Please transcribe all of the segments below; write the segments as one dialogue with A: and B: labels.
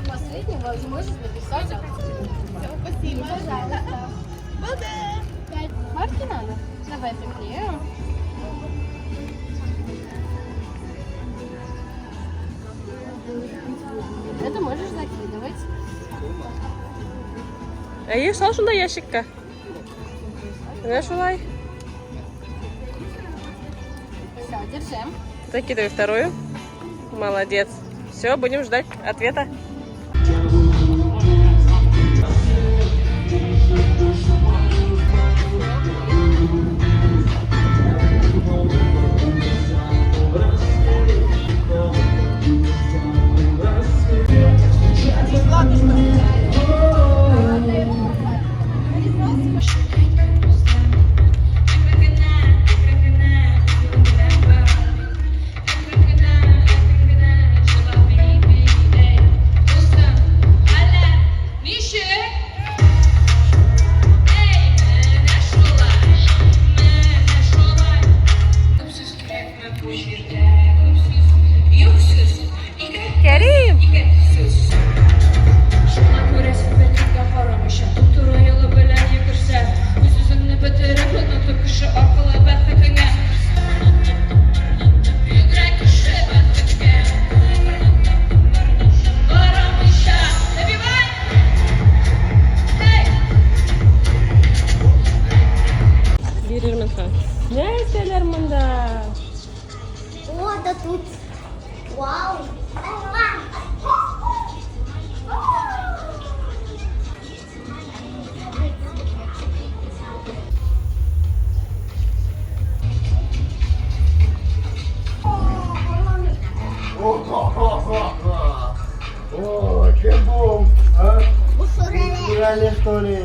A: Последний возможность написать. Спасибо. Пожалуйста. Марки надо? Давай приклеим. Это можешь закидывать.
B: İyi, sal şunu da ящикка. Ver шулай.
A: Все, держим.
B: Закидывай вторую. Молодец. Все, будем ждать ответа. Kerim! Ne isterler bunda?
C: О, да тут. Вау.
D: О, чем бум, а?
C: Бушуреле.
D: Играли, что ли?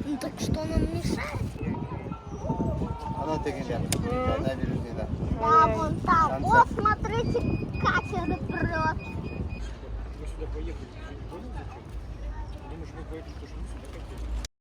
C: Ну так что нам мешает?
D: Она ты где? Я наберу сюда.
C: Да, вон там. О, смотрите, катер прет.
D: Мы сюда поехали. Думаешь, мы поедем, потому что мы сюда хотели?